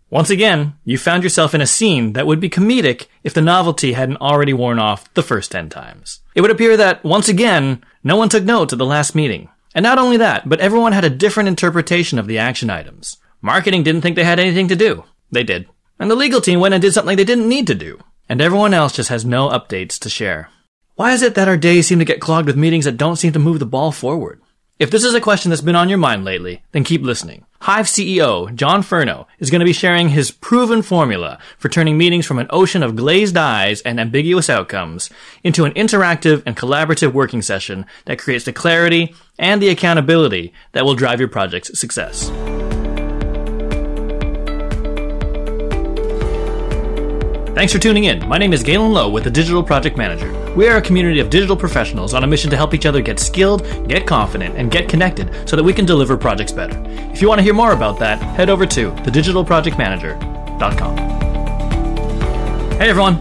Once again, you found yourself in a scene that would be comedic if the novelty hadn't already worn off the first 10 times. It would appear that, once again, no one took note at the last meeting. And not only that, but everyone had a different interpretation of the action items. Marketing didn't think they had anything to do. They did. And the legal team went and did something they didn't need to do. And everyone else just has no updates to share. Why is it that our days seem to get clogged with meetings that don't seem to move the ball forward? If this is a question that's been on your mind lately, then keep listening. Hive CEO John Furneaux is going to be sharing his proven formula for turning meetings from an ocean of glazed eyes and ambiguous outcomes into an interactive and collaborative working session that creates the clarity and the accountability that will drive your project's success. Thanks for tuning in. My name is Galen Low with the Digital Project Manager. We are a community of digital professionals on a mission to help each other get skilled, get confident, and get connected so that we can deliver projects better. If you want to hear more about that, head over to thedigitalprojectmanager.com. Hey everyone.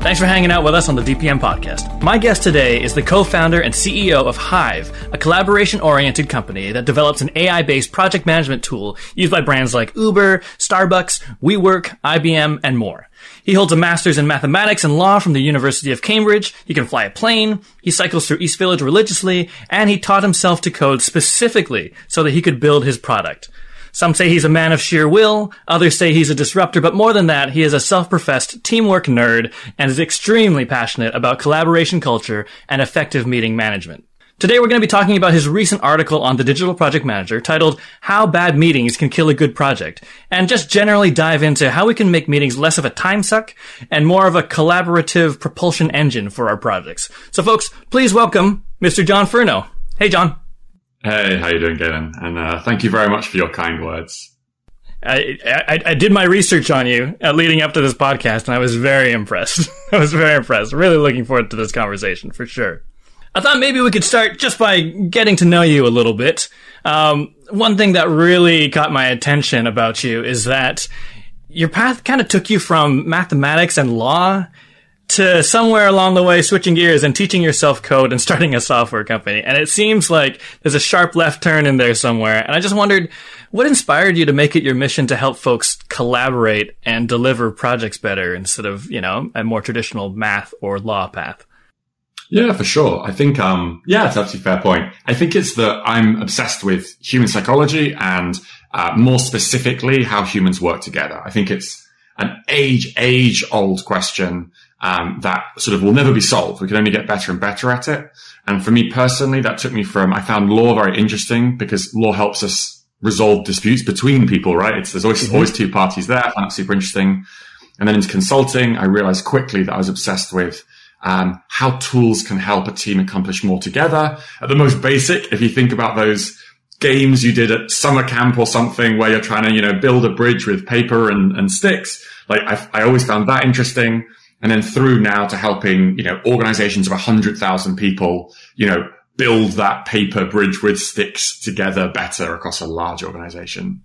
Thanks for hanging out with us on the DPM podcast. My guest today is the co-founder and CEO of Hive, a collaboration-oriented company that develops an AI-based project management tool used by brands like Uber, Starbucks, WeWork, IBM, and more. He holds a master's in mathematics and law from the University of Cambridge. He can fly a plane. He cycles through East Village religiously, and he taught himself to code specifically so that he could build his product. Some say he's a man of sheer will, others say he's a disruptor, but more than that, he is a self-professed teamwork nerd and is extremely passionate about collaboration culture and effective meeting management. Today we're going to be talking about his recent article on the Digital Project Manager titled How Bad Meetings Can Kill a Good Project, and just generally dive into how we can make meetings less of a time suck and more of a collaborative propulsion engine for our projects. So folks, please welcome Mr. John Furneaux. Hey John. Hey, how you doing, Galen? And thank you very much for your kind words. I did my research on you leading up to this podcast, and I was very impressed. Really looking forward to this conversation, for sure. I thought maybe we could start just by getting to know you a little bit. One thing that really caught my attention about you is that your path kind of took you from mathematics and law to somewhere along the way switching gears and teaching yourself code and starting a software company. And it seems like there's a sharp left turn in there somewhere. And I just wondered, what inspired you to make it your mission to help folks collaborate and deliver projects better instead of, a more traditional math or law path? Yeah, for sure. I think, it's absolutely a fair point. I think it's that I'm obsessed with human psychology and, more specifically, how humans work together. I think it's an age-old question that sort of will never be solved. We can only get better and better at it. And for me personally, that took me I found law very interesting because law helps us resolve disputes between people, right? There's always two parties there. I found it super interesting. And then into consulting, I realized quickly that I was obsessed with how tools can help a team accomplish more together. At the most basic, if you think about those games you did at summer camp or something where you're trying to, build a bridge with paper and sticks, like I always found that interesting. And then through now to helping, organizations of 100,000 people, build that paper bridge with sticks together better across a large organization.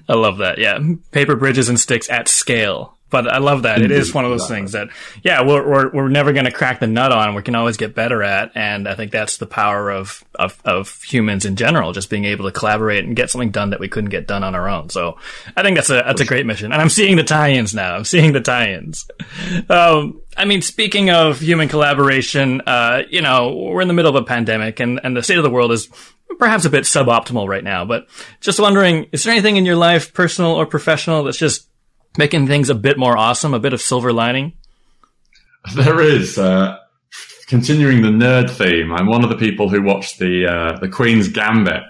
I love that. Yeah. Paper bridges and sticks at scale. But I love that. It is one of those things that, we're never going to crack the nut on. We can always get better at. And I think that's the power of humans in general, just being able to collaborate and get something done that we couldn't get done on our own. So I think that's a great mission. And I'm seeing the tie-ins now. Speaking of human collaboration, we're in the middle of a pandemic and the state of the world is perhaps a bit suboptimal right now. But just wondering, is there anything in your life, personal or professional, that's just making things a bit more awesome, a bit of silver lining? There is. Continuing the nerd theme, I'm one of the people who watched the Queen's Gambit,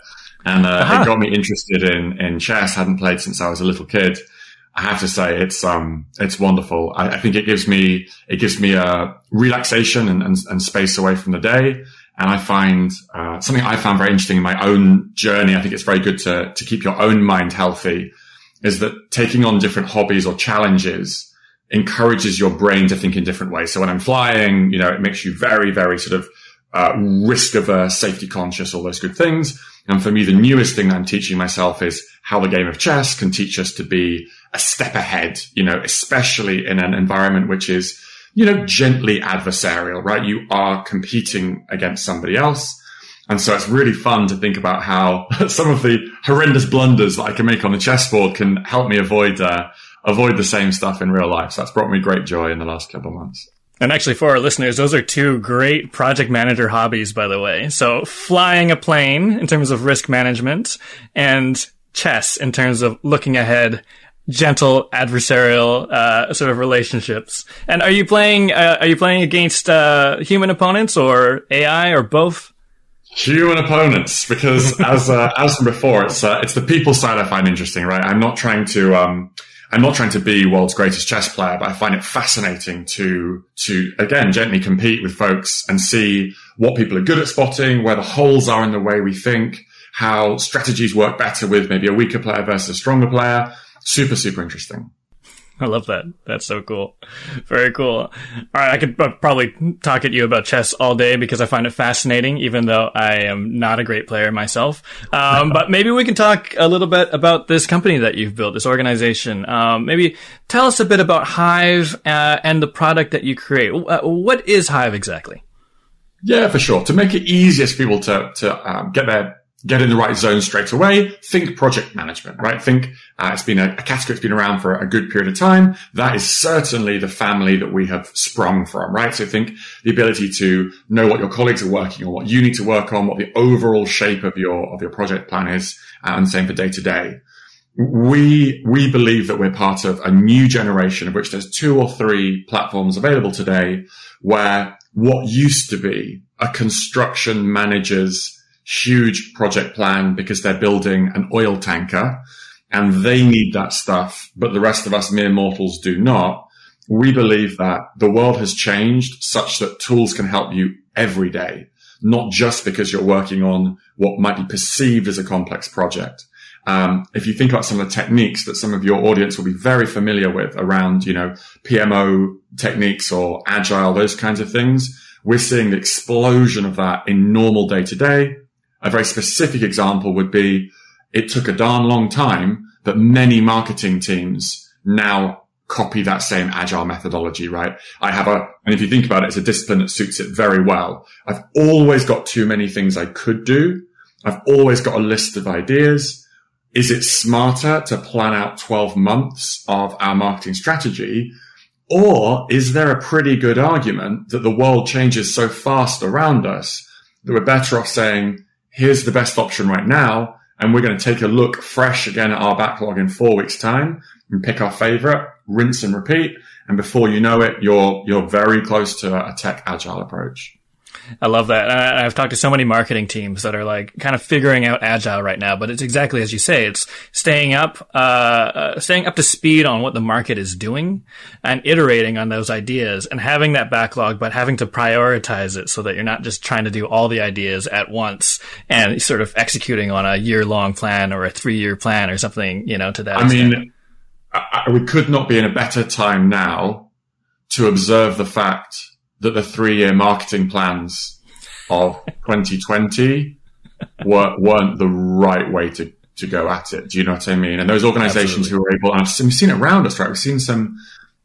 and it got me interested in chess. Hadn't played since I was a little kid. I have to say, it's wonderful. I think it gives me a relaxation and space away from the day. And I find something I found very interesting in my own journey. I think it's very good to keep your own mind healthy. Is that taking on different hobbies or challenges encourages your brain to think in different ways. So when I'm flying, it makes you very, very sort of risk averse, safety conscious, all those good things. And for me, the newest thing that I'm teaching myself is how the game of chess can teach us to be a step ahead, especially in an environment which is, gently adversarial, right? You are competing against somebody else. And so it's really fun to think about how some of the horrendous blunders that I can make on the chessboard can help me avoid avoid the same stuff in real life. So that's brought me great joy in the last couple of months. And actually, for our listeners, those are two great project manager hobbies, by the way. So flying a plane in terms of risk management, and chess in terms of looking ahead, gentle adversarial sort of relationships. And are you playing against human opponents or AI or both? Human opponents, because as from before, it's the people side I find interesting, right? I'm not trying to be world's greatest chess player, but I find it fascinating to again gently compete with folks and see what people are good at spotting, where the holes are in the way we think, how strategies work better with maybe a weaker player versus a stronger player. Super, super interesting. I love that. That's so cool. Very cool. All right. I could probably talk at you about chess all day because I find it fascinating, even though I am not a great player myself. But maybe we can talk a little bit about this company that you've built, this organization. Maybe tell us a bit about Hive and the product that you create. What is Hive exactly? Yeah, for sure. To make it easier for people to get in the right zone straight away, think project management, right? Think it's been a category that's been around for a good period of time. That is certainly the family that we have sprung from, right? So think the ability to know what your colleagues are working on, what you need to work on, what the overall shape of your project plan is, and same for day to day. We believe that we're part of a new generation of which there's 2 or 3 platforms available today where what used to be a construction manager's huge project plan because they're building an oil tanker and they need that stuff, but the rest of us mere mortals do not. We believe that the world has changed such that tools can help you every day, not just because you're working on what might be perceived as a complex project. If you think about some of the techniques that some of your audience will be very familiar with around, PMO techniques or agile, those kinds of things, we're seeing the explosion of that in normal day to day. A very specific example would be it took a darn long time, but many marketing teams now copy that same agile methodology, right? And if you think about it, it's a discipline that suits it very well. I've always got too many things I could do. I've always got a list of ideas. Is it smarter to plan out 12 months of our marketing strategy? Or is there a pretty good argument that the world changes so fast around us that we're better off saying, here's the best option right now, and we're going to take a look fresh again at our backlog in 4 weeks' time and pick our favorite, rinse and repeat, and before you know it, you're very close to a tech agile approach. I love that. I've talked to so many marketing teams that are like kind of figuring out agile right now, but it's exactly as you say. It's staying up to speed on what the market is doing and iterating on those ideas and having that backlog, but having to prioritize it so that you're not just trying to do all the ideas at once and sort of executing on a year-long plan or a 3-year plan or something, to that extent. I mean, we could not be in a better time now to observe the fact that the 3-year marketing plans of 2020 weren't the right way to go at it. Do you know what I mean? And those organizations Absolutely. Who are able, and we've seen it around us, right? We've seen some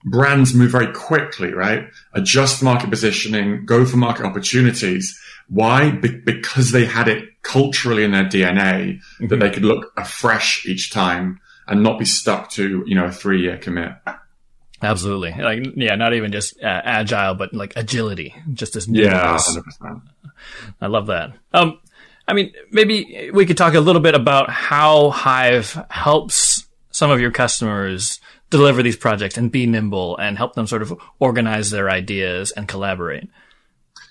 brands move very quickly, right? Adjust market positioning, go for market opportunities. Why? Because they had it culturally in their DNA that they could look afresh each time and not be stuck to, a 3-year commit. Absolutely. Not even just agile, but like agility, just as new. Yeah, 100%. I love that. Maybe we could talk a little bit about how Hive helps some of your customers deliver these projects and be nimble and help them sort of organize their ideas and collaborate.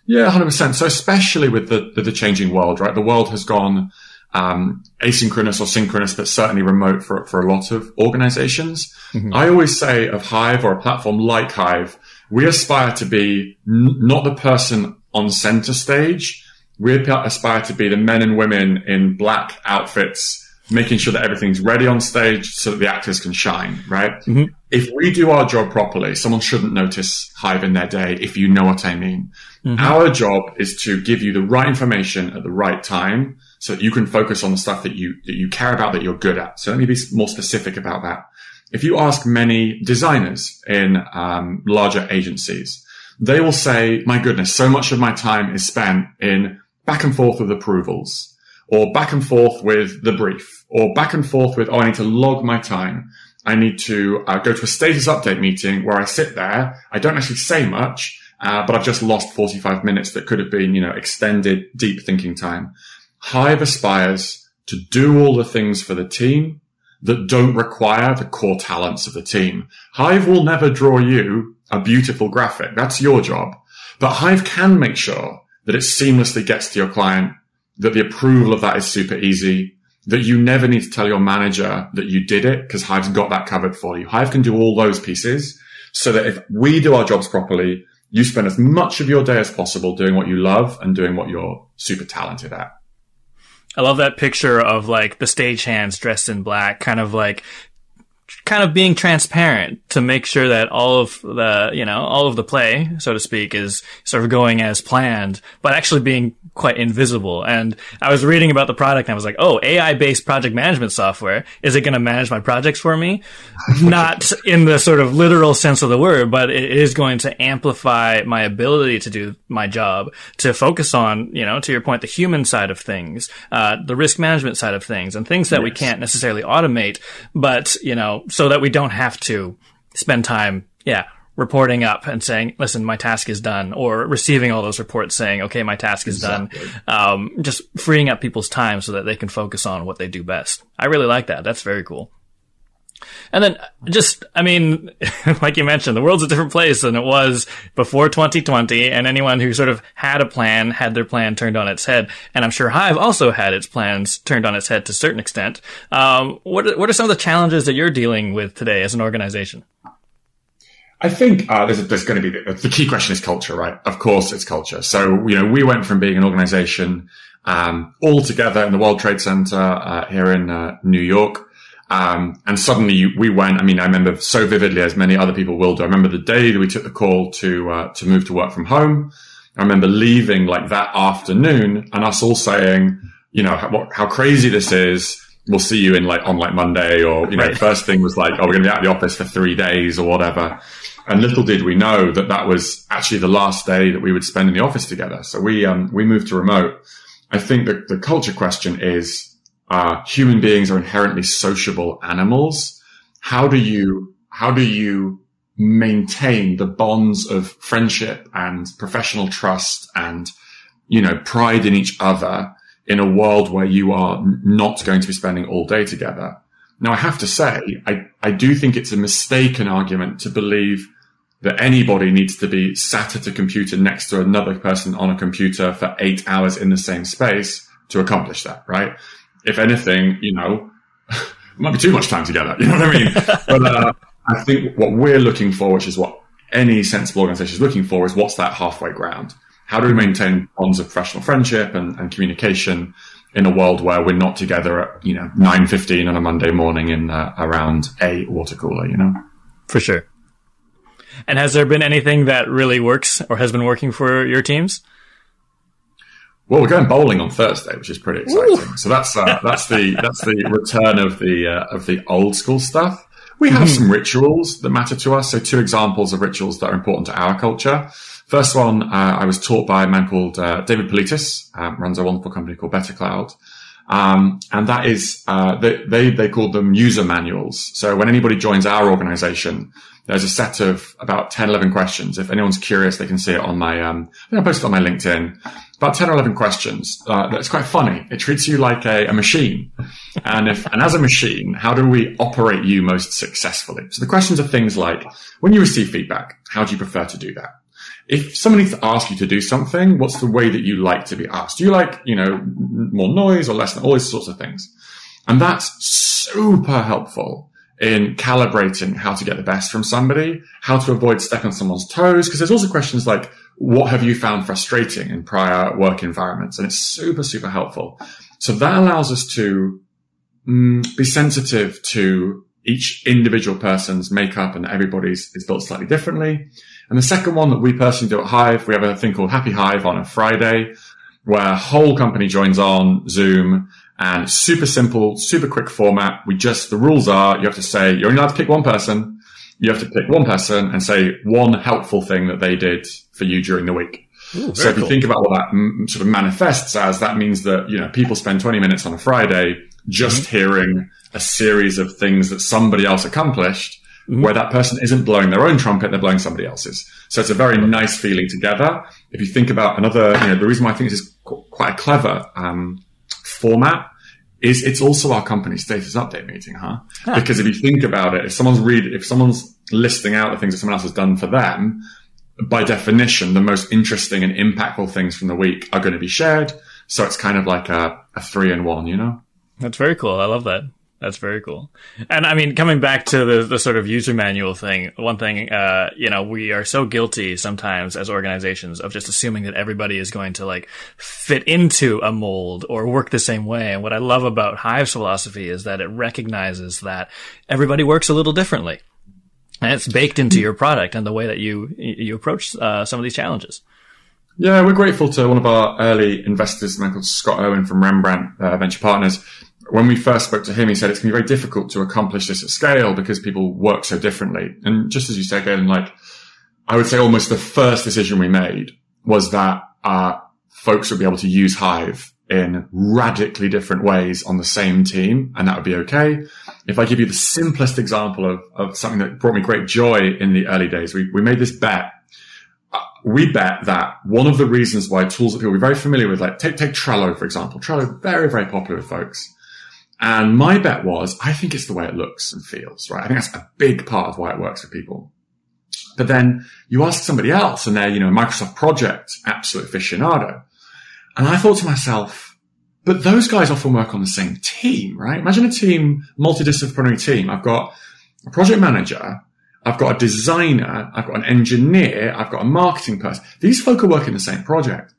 Yeah, 100%. So especially with the changing world, right? The world has gone asynchronous or synchronous, but certainly remote for a lot of organizations. Mm-hmm. I always say of Hive or a platform like Hive, we aspire to be not the person on center stage. We aspire to be the men and women in black outfits, making sure that everything's ready on stage so that the actors can shine, right? Mm-hmm. If we do our job properly, someone shouldn't notice Hive in their day, if you know what I mean. Mm-hmm. Our job is to give you the right information at the right time so that you can focus on the stuff that you care about, that you're good at. So let me be more specific about that. If you ask many designers in larger agencies, they will say, my goodness, so much of my time is spent in back and forth with approvals, or back and forth with the brief, or back and forth with, I need to log my time. I need to go to a status update meeting where I sit there. I don't actually say much, but I've just lost 45 minutes that could have been, extended deep thinking time. Hive aspires to do all the things for the team that don't require the core talents of the team. Hive will never draw you a beautiful graphic. That's your job. But Hive can make sure that it seamlessly gets to your client, that the approval of that is super easy, that you never need to tell your manager that you did it because Hive's got that covered for you. Hive can do all those pieces so that if we do our jobs properly, you spend as much of your day as possible doing what you love and doing what you're super talented at. I love that picture of like the stagehands dressed in black, kind of being transparent to make sure that all of the play, so to speak, is sort of going as planned, but actually being quite invisible. And I was reading about the product and I was like, oh, AI-based project management software. Is it going to manage my projects for me? Not in the sort of literal sense of the word, but it is going to amplify my ability to do my job, to focus on, to your point, the human side of things, the risk management side of things, and things that we can't necessarily automate, but, so that we don't have to spend time, reporting up and saying, listen, my task is done, or receiving all those reports saying, okay, my task is done. Just freeing up people's time so that they can focus on what they do best. I really like that. That's very cool. And then like you mentioned, the world's a different place than it was before 2020. And anyone who sort of had a plan, had their plan turned on its head. And I'm sure Hive also had its plans turned on its head to a certain extent. What are some of the challenges that you're dealing with today as an organization? I think there's going to be the key question is culture, right? Of course, it's culture. So we went from being an organization all together in the World Trade Center here in New York, and suddenly we went. I remember so vividly, as many other people will do. I remember the day that we took the call to move to work from home. I remember leaving like that afternoon, and us all saying, how crazy this is. We'll see you on Monday, or right. First thing was like, oh, we're going to be out of the office for 3 days or whatever. And little did we know that was actually the last day that we would spend in the office together. So we moved to remote. I think that the culture question is, human beings are inherently sociable animals. How do you maintain the bonds of friendship and professional trust and, pride in each other in a world where you are not going to be spending all day together? Now, I have to say, I do think it's a mistaken argument to believe that anybody needs to be sat at a computer next to another person on a computer for 8 hours in the same space to accomplish that, right? If anything, it might be too much time together, you know what I mean? But I think what we're looking for, which is what any sensible organization is looking for, is what's that halfway ground? How do we maintain bonds of professional friendship and communication in a world where we're not together at 9:15 on a Monday morning in around a water cooler? For sure. And has there been anything that really works or has been working for your teams? Well, we're going bowling on Thursday, which is pretty exciting. Ooh. So that's the return of the old school stuff. We have some rituals that matter to us. So 2 examples of rituals that are important to our culture. First one, I was taught by a man called David Politis, runs a wonderful company called Better Cloud. And that is, they call them user manuals. So when anybody joins our organization, there's a set of about 10, 11 questions. If anyone's curious, they can see it on my, I posted on my LinkedIn. About 10 or 11 questions. That's quite funny. It treats you like a machine. And as a machine, how do we operate you most successfully? So the questions are things like, when you receive feedback, how do you prefer to do that? If somebody needs to ask you to do something, what's the way that you like to be asked? Do you like, more noise or less, all these sorts of things? And that's super helpful in calibrating how to get the best from somebody, how to avoid stepping on someone's toes. Because there's also questions like, what have you found frustrating in prior work environments? And it's super, super helpful. So that allows us to be sensitive to each individual person's makeup, and everybody's is built slightly differently. And the second one that we personally do at Hive, we have a thing called Happy Hive on a Friday, where a whole company joins on Zoom, and super simple, super quick format. The rules are, you have to say, you're only allowed to pick one person. You have to pick one person and say one helpful thing that they did for you during the week. Ooh, so if you think about what that sort of manifests as, that means that, people spend 20 minutes on a Friday just hearing a series of things that somebody else accomplished, where that person isn't blowing their own trumpet, they're blowing somebody else's. So it's a very nice feeling together. If you think about another, the reason why I think this is quite a clever format is it's also our company status update meeting, Because if you think about it, if someone's listing out the things that someone else has done for them, by definition, the most interesting and impactful things from the week are going to be shared. So it's kind of like a 3-in-1, That's very cool. I love that. That's very cool. And I mean, coming back to the sort of user manual thing, one thing, we are so guilty sometimes as organizations of just assuming that everybody is going to like fit into a mold or work the same way. And what I love about Hive's philosophy is that it recognizes that everybody works a little differently. And it's baked into your product and the way that you approach some of these challenges. Yeah, we're grateful to one of our early investors, a man called Scott Owen from Rembrandt Venture Partners. When we first spoke to him, he said it's going to be very difficult to accomplish this at scale because people work so differently. And just as you said, Galen, I would say almost the first decision we made was that folks would be able to use Hive in radically different ways on the same team, and that would be okay. If I give you the simplest example of something that brought me great joy in the early days, we made this bet. We bet that one of the reasons why tools that people are very familiar with, like take Trello, for example. Trello, very, very popular with folks. And my bet was, I think it's the way it looks and feels, right? I think that's a big part of why it works for people. But then you ask somebody else and they're, Microsoft Project, absolute aficionado. And I thought to myself, but those guys often work on the same team, right? Imagine a team, multidisciplinary team. I've got a project manager. I've got a designer. I've got an engineer. I've got a marketing person. These folk are working the same project.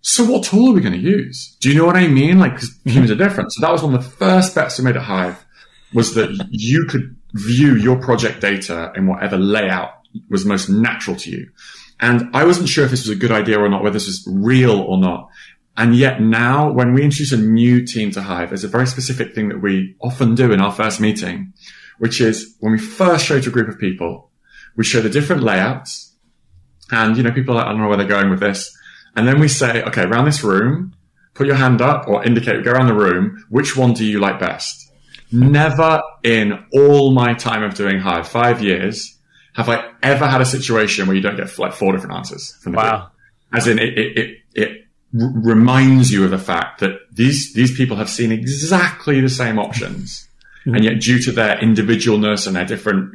So what tool are we going to use? Do you know what I mean? Because humans are different. So that was one of the first bets we made at Hive, was that you could view your project data in whatever layout was most natural to you. And I wasn't sure if this was a good idea or not, whether this was real or not. And yet now, when we introduce a new team to Hive, there's a very specific thing that we often do in our first meeting, which is when we first show to a group of people, we show the different layouts. And, people are like, I don't know where they're going with this. And then we say, okay, around this room, put your hand up or indicate, go around the room. Which one do you like best? Never in all my time of doing Hive, 5 years, have I ever had a situation where you don't get 4 different answers from the group. As in, it reminds you of the fact that these people have seen exactly the same options. And yet due to their individualness and their different,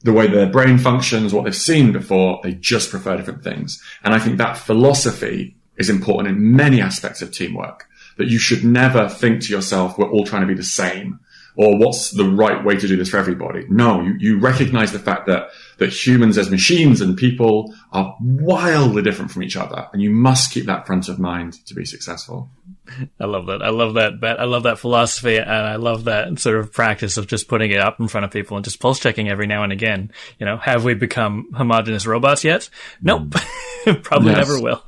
the way their brain functions, what they've seen before, they just prefer different things. And I think that philosophy is important in many aspects of teamwork, that you should never think to yourself, we're all trying to be the same, or what's the right way to do this for everybody. No, you recognize the fact that humans as machines and people are wildly different from each other. And you must keep that front of mind to be successful. I love that. I love that bet. I love that philosophy. And I love that sort of practice of just putting it up in front of people and just pulse checking every now and again. Have we become homogenous robots yet? Nope. Probably never will.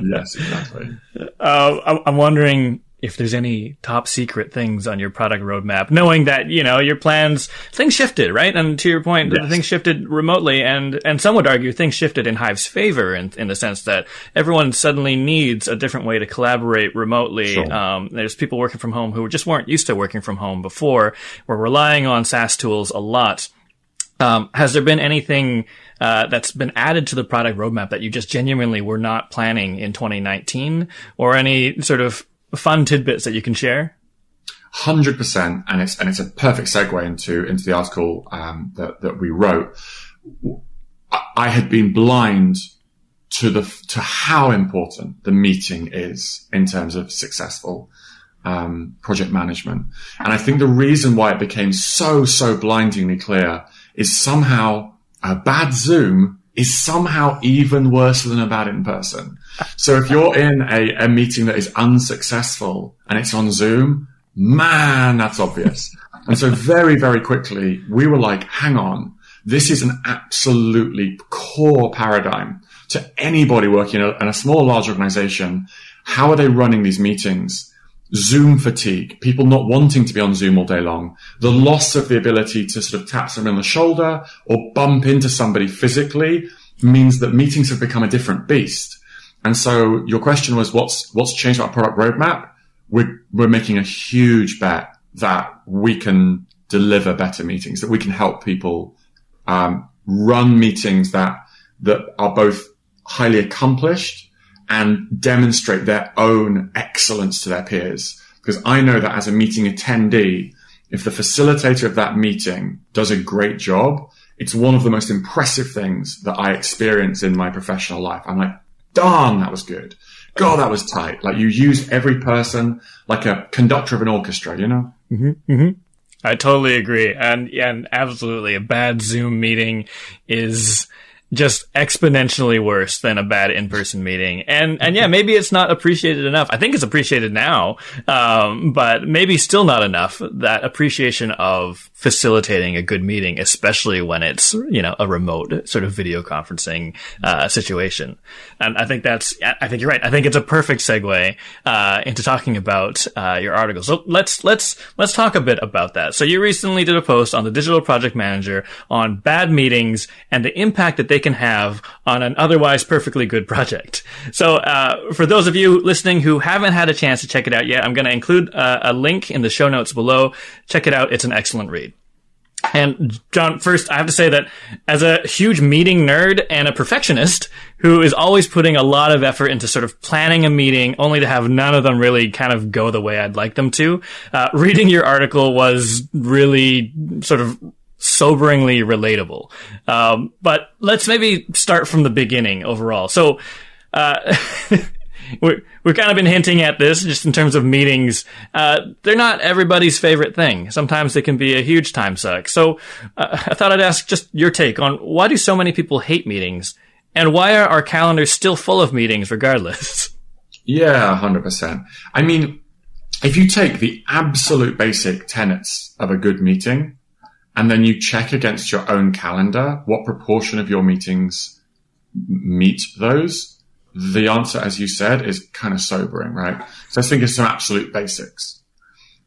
Yes, exactly. I'm wondering if there's any top secret things on your product roadmap, knowing that, your plans, things shifted, right? And to your point, things shifted remotely, and some would argue things shifted in Hive's favor in the sense that everyone suddenly needs a different way to collaborate remotely. Sure. There's people working from home who just weren't used to working from home before. We're relying on SaaS tools a lot. Has there been anything that's been added to the product roadmap that you just genuinely were not planning in 2019, or any sort of fun tidbits that you can share? 100%, and it's a perfect segue into the article that we wrote. I had been blind to how important the meeting is in terms of successful project management, and I think the reason why it became so blindingly clear is somehow a bad Zoom is somehow even worse than a bad in-person. So if you're in a meeting that is unsuccessful and it's on Zoom, man, that's obvious. And so very, very quickly, we were like, hang on, this is an absolutely core paradigm to anybody working in a small or large organization. How are they running these meetings? Zoom fatigue, people not wanting to be on Zoom all day long, the loss of the ability to sort of tap somebody on the shoulder or bump into somebody physically means that meetings have become a different beast. And so your question was, what's changed our product roadmap? we're making a huge bet that we can deliver better meetings, that we can help people run meetings that are both highly accomplished and demonstrate their own excellence to their peers. Because I know that as a meeting attendee, if the facilitator of that meeting does a great job, it's one of the most impressive things that I experience in my professional life. I'm like, darn, that was good. God, that was tight. Like, you use every person like a conductor of an orchestra, you know? Mm-hmm, mm-hmm. I totally agree. And absolutely, a bad Zoom meeting is just exponentially worse than a bad in-person meeting. And yeah, maybe it's not appreciated enough. I think it's appreciated now, but maybe still not enough, that appreciation of facilitating a good meeting, especially when it's, a remote sort of video conferencing, situation. And I think you're right. I think it's a perfect segue, into talking about, your article. So let's talk a bit about that. So you recently did a post on the Digital Project Manager on bad meetings and the impact that they can have on an otherwise perfectly good project. So, for those of you listening who haven't had a chance to check it out yet, I'm going to include a link in the show notes below. Check it out. It's an excellent read. And John, first, I have to say that as a huge meeting nerd and a perfectionist who is always putting a lot of effort into sort of planning a meeting only to have none of them really kind of go the way I'd like them to, reading your article was really sort of soberingly relatable. But let's maybe start from the beginning overall. So, we've kind of been hinting at this just in terms of meetings. They're not everybody's favorite thing. Sometimes they can be a huge time suck. So, I thought I'd ask just your take on why do so many people hate meetings, and why are our calendars still full of meetings regardless? Yeah, 100%. I mean, if you take the absolute basic tenets of a good meeting, and then you check against your own calendar what proportion of your meetings meet those, the answer, as you said, is kind of sobering, right? So let's think of some absolute basics.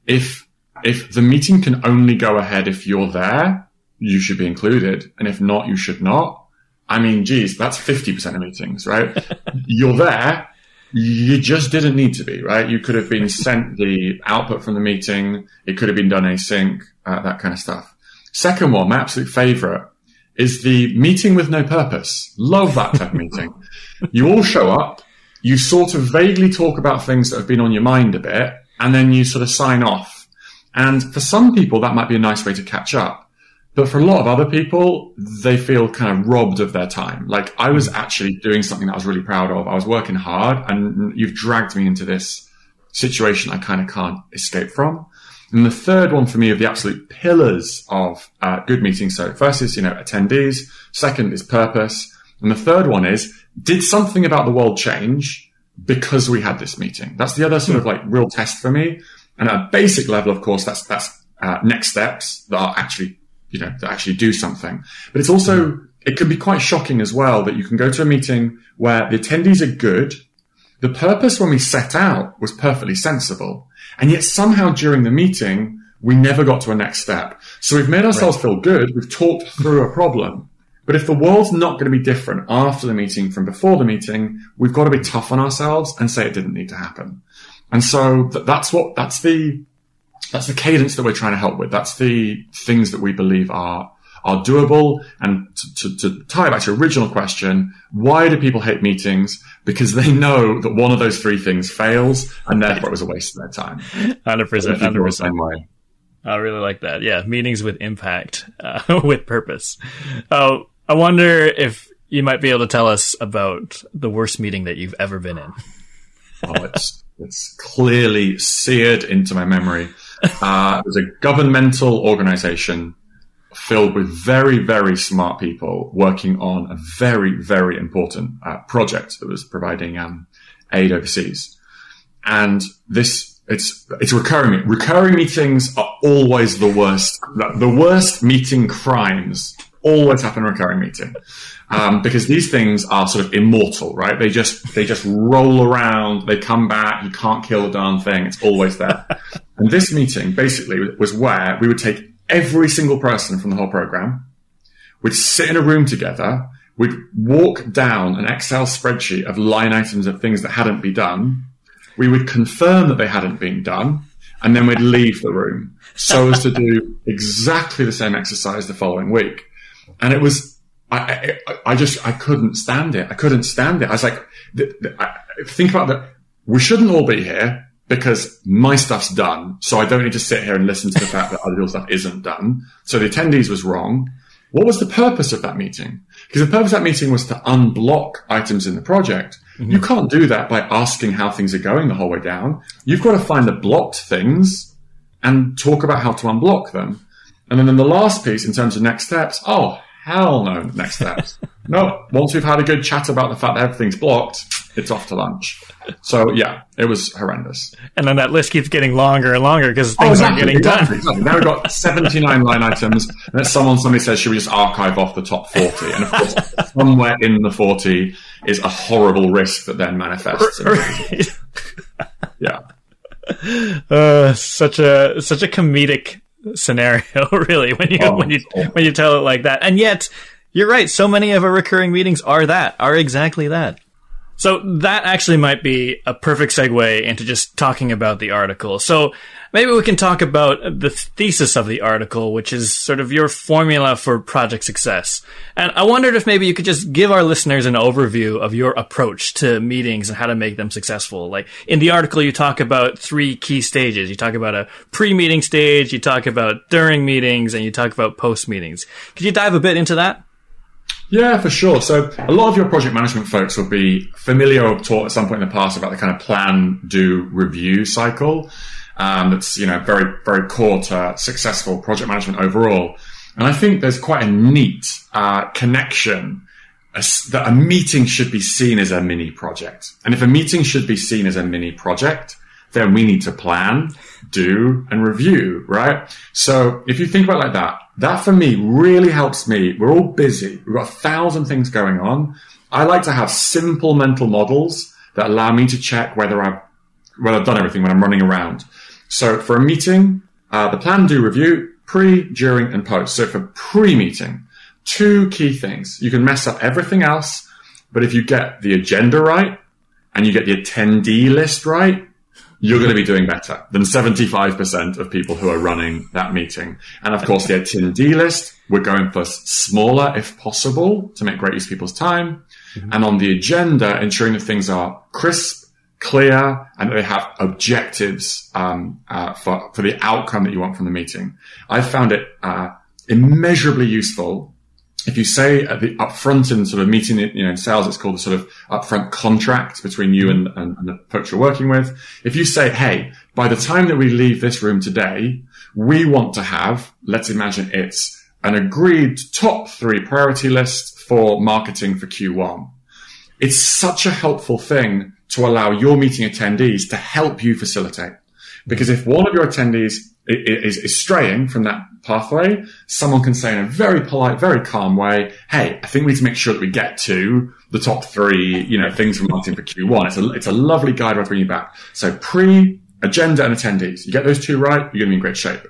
If the meeting can only go ahead if you're there, you should be included. And if not, you should not. I mean, geez, that's 50% of meetings, right? You're there. You just didn't need to be, right? You could have been sent the output from the meeting. It could have been done async, that kind of stuff. Second one, my absolute favorite, is the meeting with no purpose. Love that type of meeting. You all show up, you sort of vaguely talk about things that have been on your mind a bit, and then you sort of sign off. And for some people, that might be a nice way to catch up. But for a lot of other people, they feel kind of robbed of their time. Like, I was actually doing something that I was really proud of. I was working hard, and you've dragged me into this situation I kind of can't escape from. And the third one for me of the absolute pillars of good meetings. So first is, attendees. Second is purpose. And the third one is, did something about the world change because we had this meeting? That's the other sort of like real test for me. And at a basic level, of course, that's next steps that are actually, that actually do something. But it's also, it can be quite shocking as well that you can go to a meeting where the attendees are good. The purpose when we set out was perfectly sensible. And yet somehow during the meeting, we never got to a next step. So we've made ourselves feel good. We've talked through a problem. But if the world's not going to be different after the meeting from before the meeting, we've got to be tough on ourselves and say it didn't need to happen. And so that's the cadence that we're trying to help with. That's the things that we believe are doable. And to tie back to your original question, why do people hate meetings? Because they know that one of those three things fails, and therefore it was a waste of their time. 100%. I really like that. Yeah, meetings with impact, with purpose. I wonder if you might be able to tell us about the worst meeting that you've ever been in. It's clearly seared into my memory. It was a governmental organization filled with very, very smart people working on a very, very important project that was providing aid overseas. And it's recurring. Recurring meetings are always the worst. The worst meeting crimes always happen in a recurring meeting. Because these things are sort of immortal, right? They just roll around, they come back, you can't kill the darn thing, it's always there. And this meeting basically was where we would take every single person from the whole program, we'd sit in a room together, we'd walk down an Excel spreadsheet of line items of things that hadn't been done, we would confirm that they hadn't been done, and then we'd leave the room so as to do exactly the same exercise the following week. And it was, I couldn't stand it. I couldn't stand it. I was like, think about that. We shouldn't all be here because my stuff's done. So I don't need to sit here and listen to the fact that other people's stuff isn't done. So the attendees was wrong. What was the purpose of that meeting? Because the purpose of that meeting was to unblock items in the project. Mm-hmm. You can't do that by asking how things are going the whole way down. You've got to find the blocked things and talk about how to unblock them. And then in the last piece, in terms of next steps, oh, hell no, next steps. No, once we've had a good chat about the fact that everything's blocked, it's off to lunch. So, yeah, it was horrendous. And then that list keeps getting longer and longer because things aren't getting done. Exactly. Now we've got 79 line items, and then somebody says, should we just archive off the top 40? And, of course, somewhere in the 40 is a horrible risk that then manifests. Right. Yeah. Such a comedic scenario, really, when you tell it like that. And yet, you're right. So many of our recurring meetings are exactly that. So that actually might be a perfect segue into just talking about the article. So maybe we can talk about the thesis of the article, which is sort of your formula for project success. And I wondered if maybe you could just give our listeners an overview of your approach to meetings and how to make them successful. Like in the article, you talk about 3 key stages. You talk about a pre-meeting stage, you talk about during meetings, and you talk about post-meetings. Could you dive a bit into that? Yeah, for sure. So a lot of your project management folks will be familiar or taught at some point in the past about the kind of plan, do, review cycle. That's, very, very core to successful project management overall. And I think there's quite a neat connection that a meeting should be seen as a mini project. And if a meeting should be seen as a mini project, then we need to plan, do, and review, right? So if you think about it like that, that for me really helps me. We're all busy. We've got 1,000 things going on. I like to have simple mental models that allow me to check whether I've done everything when I'm running around. So for a meeting, the plan, do, review, pre, during, and post. So for pre-meeting, 2 key things. You can mess up everything else, but if you get the agenda right and you get the attendee list right, you're going to be doing better than 75% of people who are running that meeting. And of course, the attendee list, we're going for smaller if possible to make great use of people's time. Mm-hmm. And on the agenda, ensuring that things are crisp, clear, and that they have objectives for the outcome that you want from the meeting. I've found it immeasurably useful. If you say at the upfront in sort of meeting, in sales, it's called the sort of upfront contract between you and the folks you're working with. If you say, hey, by the time that we leave this room today, we want to have, let's imagine it's an agreed top 3 priority list for marketing for Q1. It's such a helpful thing to allow your meeting attendees to help you facilitate. Because if one of your attendees is straying from that pathway, someone can say in a very polite, very calm way, hey, I think we need to make sure that we get to the top 3, things from marketing for Q1. It's a lovely guide to bring you back. So pre, agenda, and attendees. You get those 2 right, you're going to be in great shape.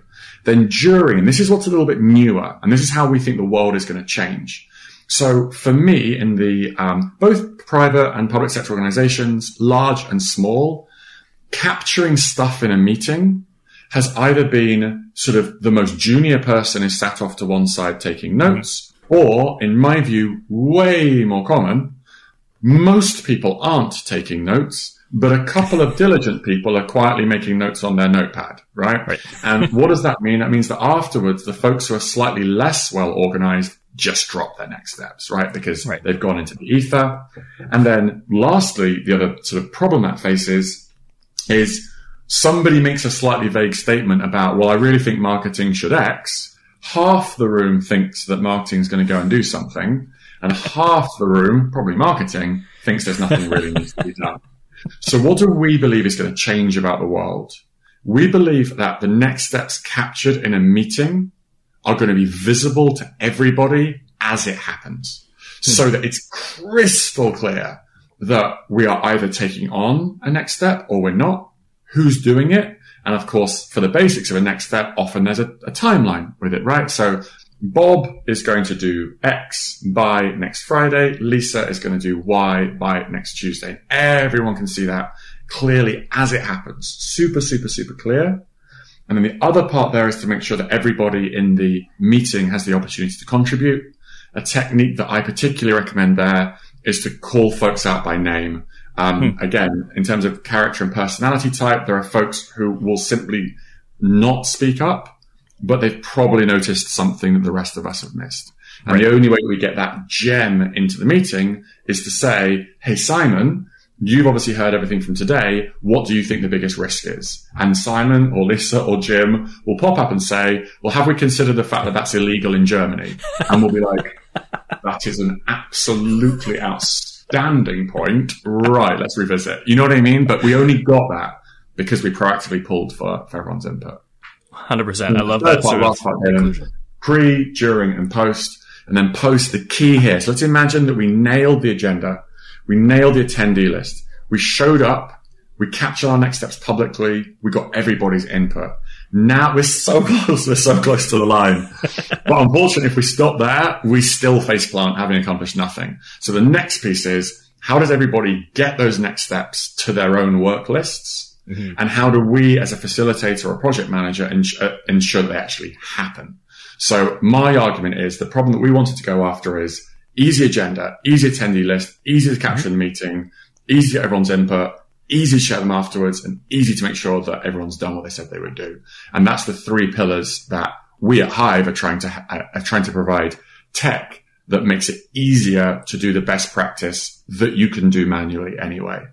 Then during, and this is what's a little bit newer, and this is how we think the world is going to change. So for me, in the both private and public sector organizations, large and small, capturing stuff in a meeting has either been sort of the most junior person is sat off to one side taking notes, or, in my view, way more common, most people aren't taking notes, but a couple of diligent people are quietly making notes on their notepad, right? And what does that mean? That means that afterwards, the folks who are slightly less well organized just drop their next steps, right? Because they've gone into the ether. And then lastly, the other sort of problem that faces is somebody makes a slightly vague statement about, well, I really think marketing should X. Half the room thinks that marketing is going to go and do something. And half the room, probably marketing, thinks there's nothing really needs to be done. So what do we believe is going to change about the world? We believe that the next steps captured in a meeting are going to be visible to everybody as it happens, so that it's crystal clear that we are either taking on a next step or we're not, who's doing it. And of course, for the basics of a next step, often there's a timeline with it, right? So Bob is going to do X by next Friday. Lisa is going to do Y by next Tuesday. Everyone can see that clearly as it happens. Super, super, super clear. And then the other part there is to make sure that everybody in the meeting has the opportunity to contribute. A technique that I particularly recommend there is to call folks out by name. Again, in terms of character and personality type, there are folks who will simply not speak up, but they've probably noticed something that the rest of us have missed. And the only way we get that gem into the meeting is to say, hey, Simon, you've obviously heard everything from today. What do you think the biggest risk is? And Simon or Lisa or Jim will pop up and say, well, have we considered the fact that that's illegal in Germany? And we'll be like, that is an absolutely outstanding point. Right, let's revisit. You know what I mean? But we only got that because we proactively pulled for everyone's input. 100%. I love that sort of conclusion. Pre, during, and post. And then post, the key here. So let's imagine that we nailed the agenda. We nailed the attendee list. We showed up. We captured our next steps publicly. We got everybody's input. Now we're so close. We're so close to the line. But unfortunately, if we stop there, we still faceplant, having accomplished nothing. So the next piece is, how does everybody get those next steps to their own work lists? Mm-hmm. And how do we, as a facilitator or project manager, ensure that they actually happen? So my argument is the problem that we wanted to go after is easy agenda, easy attendee list, easy to capture in the meeting, easy to get everyone's input, easy to share them afterwards, and easy to make sure that everyone's done what they said they would do. And that's the three pillars that we at Hive are trying to provide tech that makes it easier to do the best practice that you can do manually anyway.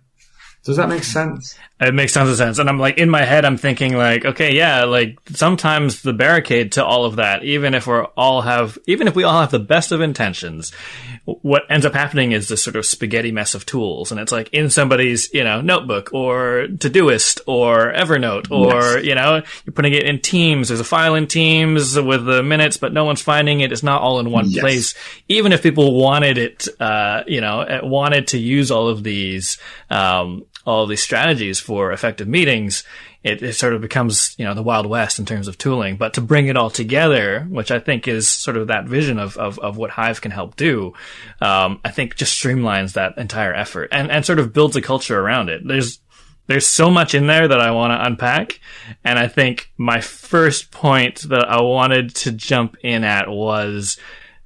Does that make sense? It makes tons of sense. And I'm like, in my head, I'm thinking like, okay, yeah, like sometimes the barricade to all of that, even if we all have the best of intentions, what ends up happening is this sort of spaghetti mess of tools. And it's like in somebody's, notebook or Todoist or Evernote, or, you're putting it in Teams. There's a file in Teams with the minutes, but no one's finding it. It's not all in one place. Even if people wanted it, wanted to use all of these strategies for effective meetings, it sort of becomes, the Wild West in terms of tooling. But to bring it all together, which I think is sort of that vision of what Hive can help do, I think just streamlines that entire effort and sort of builds a culture around it. There's so much in there that I want to unpack. And I think my first point that I wanted to jump in at was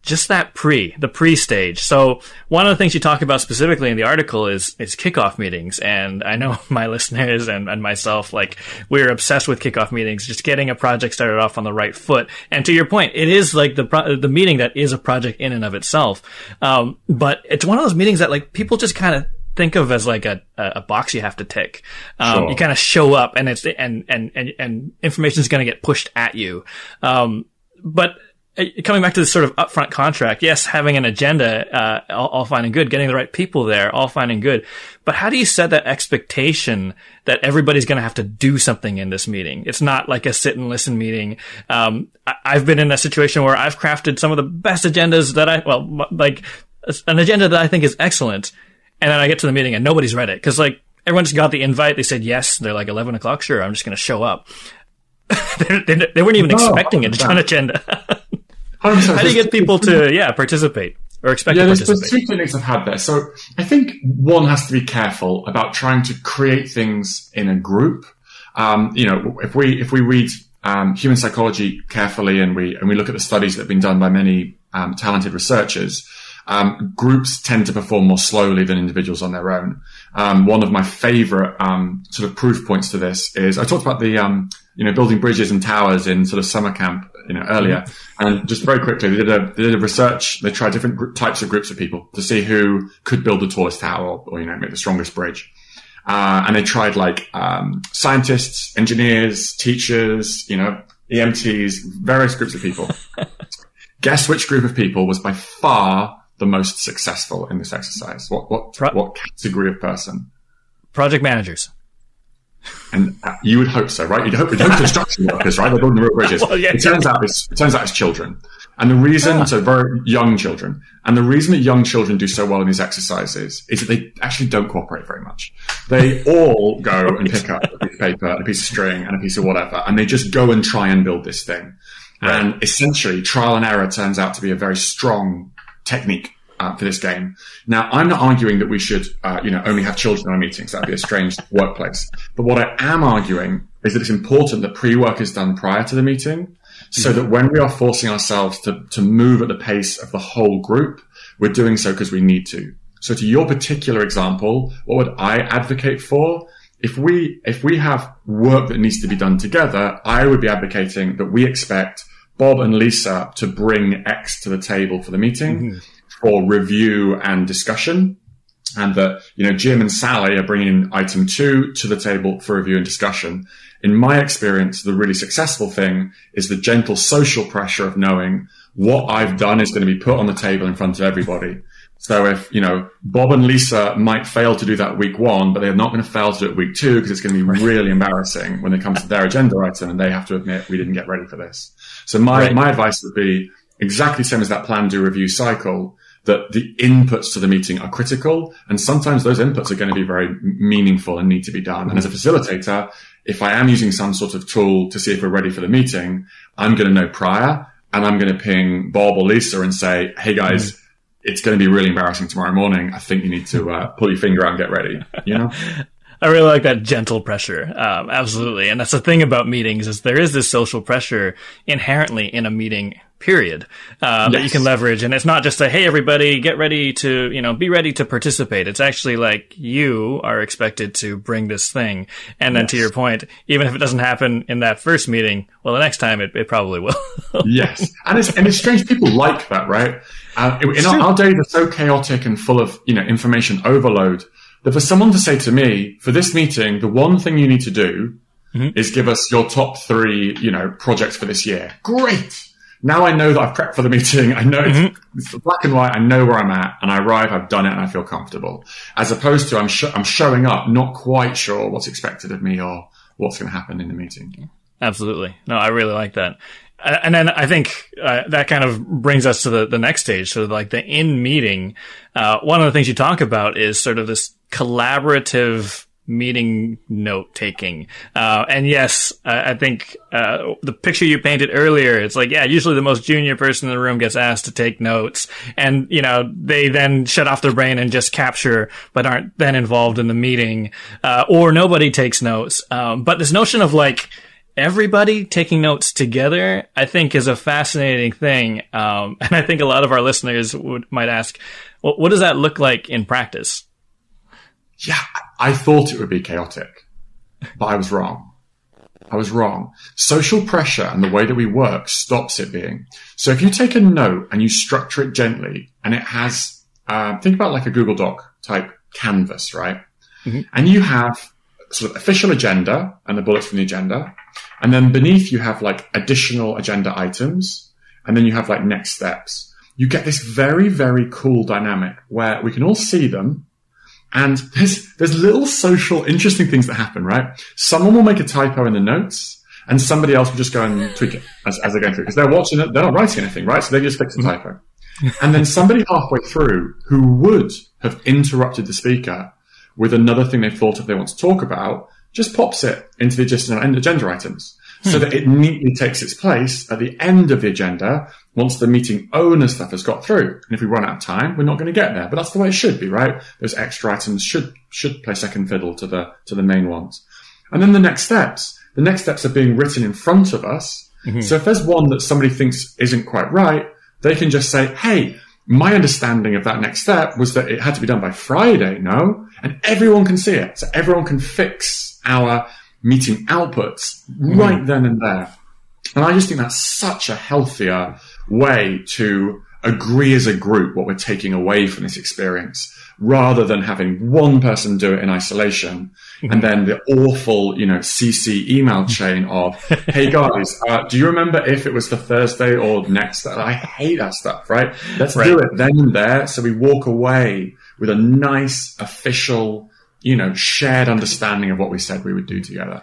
just that the pre-stage. So one of the things you talk about specifically in the article is kickoff meetings. And I know my listeners and myself, like, we're obsessed with kickoff meetings, just getting a project started off on the right foot. And to your point, it is like the meeting that is a project in and of itself. But it's one of those meetings that like people just kind of think of as like a box you have to tick. Sure. You kind of show up and and information is going to get pushed at you. But coming back to this sort of upfront contract, yes, having an agenda, all fine and good, getting the right people there, all fine and good. But how do you set that expectation that everybody's going to have to do something in this meeting? It's not like a sit and listen meeting. I've been in a situation where I've crafted some of the best agendas like an agenda that I think is excellent. And then I get to the meeting and nobody's read it. Cause like everyone just got the invite. They said yes. They're like 11 o'clock. Sure. I'm just going to show up. they weren't even expecting it. It's an agenda. How do you get people to, participate or expect to participate? There's two techniques I've had there. So I think one has to be careful about trying to create things in a group. If we read human psychology carefully and we look at the studies that have been done by many talented researchers, groups tend to perform more slowly than individuals on their own. One of my favorite sort of proof points to this is I talked about the building bridges and towers in sort of summer camp earlier, and just very quickly they did a research. They tried different types of groups of people to see who could build the tallest tower or make the strongest bridge, and they tried like scientists, engineers, teachers, EMTs, various groups of people. Guess which group of people was by far the most successful in this exercise? What category of person? Project managers. And you would hope so, right? You'd hope construction workers, right? They're building the real bridges. Well, yeah. It turns out it's children. And the reason, so very young children, and the reason that young children do so well in these exercises is that they actually don't cooperate very much. They all go and pick up a piece of paper, and a piece of string, and a piece of whatever, and they just go and try and build this thing. Right. And essentially, trial and error turns out to be a very strong technique. for this game. Now, I'm not arguing that we should, only have children in our meetings. That'd be a strange workplace. But what I am arguing is that it's important that pre-work is done prior to the meeting, so that when we are forcing ourselves to move at the pace of the whole group, we're doing so because we need to. So to your particular example, what would I advocate for? If we have work that needs to be done together, I would be advocating that we expect Bob and Lisa to bring X to the table for the meeting for review and discussion. And that, Jim and Sally are bringing item 2 to the table for review and discussion. In my experience, the really successful thing is the gentle social pressure of knowing what I've done is going to be put on the table in front of everybody. So if, Bob and Lisa might fail to do that week 1, but they're not going to fail to do it week 2 because it's going to be really embarrassing when it comes to their agenda item and they have to admit we didn't get ready for this. So my advice would be exactly the same as that plan, do, review cycle, that the inputs to the meeting are critical. And sometimes those inputs are going to be very meaningful and need to be done. And as a facilitator, if I am using some sort of tool to see if we're ready for the meeting, I'm going to know prior and I'm going to ping Bob or Lisa and say, hey guys, it's going to be really embarrassing tomorrow morning. I think you need to pull your finger out and get ready, I really like that gentle pressure. Absolutely. And that's the thing about meetings is there is this social pressure inherently in a meeting period, that you can leverage. And it's not just a, hey, everybody get ready to, be ready to participate. It's actually like you are expected to bring this thing. And then to your point, even if it doesn't happen in that first meeting, well, the next time it probably will. Yes. And it's strange. People like that, right? In our days are so chaotic and full of, information overload that for someone to say to me, for this meeting, the one thing you need to do is give us your top 3, projects for this year. Great. Now I know that I've prepped for the meeting. I know it's black and white. I know where I'm at and I arrive. I've done it and I feel comfortable, as opposed to I'm showing up, not quite sure what's expected of me or what's going to happen in the meeting. Absolutely. No, I really like that. And then I think that kind of brings us to the next stage. So like the in meeting, one of the things you talk about is sort of this collaborative meeting note taking. And yes, I think the picture you painted earlier, it's like, usually the most junior person in the room gets asked to take notes and, they then shut off their brain and just capture, but aren't then involved in the meeting, or nobody takes notes. But this notion of like, everybody taking notes together, I think is a fascinating thing. And I think a lot of our listeners might ask, well, what does that look like in practice? Yeah, I thought it would be chaotic, but I was wrong. Social pressure and the way that we work stops it being. So if you take a note and you structure it gently and it has, think about like a Google Doc type canvas, right? And you have sort of official agenda and the bullets from the agenda. And then beneath you have like additional agenda items. And then you have like next steps. You get this very, very cool dynamic where we can all see them. And there's little social interesting things that happen, right? Someone will make a typo in the notes and somebody else will just go and tweak it as they're going through because they're watching it. They're not writing anything, right? So they just fix the typo. And then somebody halfway through who would have interrupted the speaker with another thing they thought of they want to talk about just pops it into the agenda items so that it neatly takes its place at the end of the agenda once the meeting owner stuff has got through. And if we run out of time, we're not going to get there. But that's the way it should be, right? Those extra items should play second fiddle to the main ones. And then the next steps are being written in front of us. So if there's one that somebody thinks isn't quite right, they can just say, hey, my understanding of that next step was that it had to be done by Friday, no? And everyone can see it. So everyone can fix our meeting outputs right then and there. And I just think that's such a healthier way to agree as a group what we're taking away from this experience, rather than having one person do it in isolation and then the awful, CC email chain of, hey guys, do you remember if it was the Thursday or next? I hate that stuff, right? Let's do it then and there. So we walk away with a nice, official, shared understanding of what we said we would do together.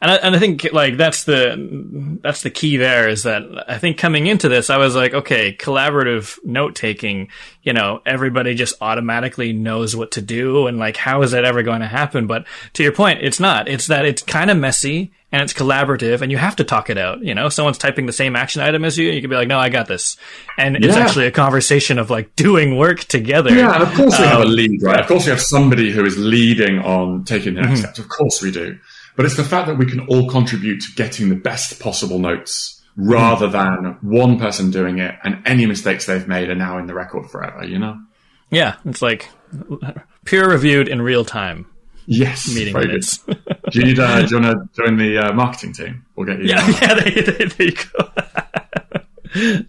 And I think like that's the key there is that I think coming into this, I was like, okay, collaborative note taking, everybody just automatically knows what to do. And like, how is that ever going to happen? But to your point, it's not. It's that it's kind of messy and it's collaborative and you have to talk it out. Someone's typing the same action item as you. You can be like, no, I got this. And it's actually a conversation of like doing work together. Yeah. And of course we have a lead, right? Of course we have somebody who is leading on taking the next steps. Of course we do. But it's the fact that we can all contribute to getting the best possible notes rather than one person doing it and any mistakes they've made are now in the record forever, Yeah. It's like peer reviewed in real time. Yes. Meeting minutes. Do you want to join the marketing team? We'll get you. Yeah, there you go.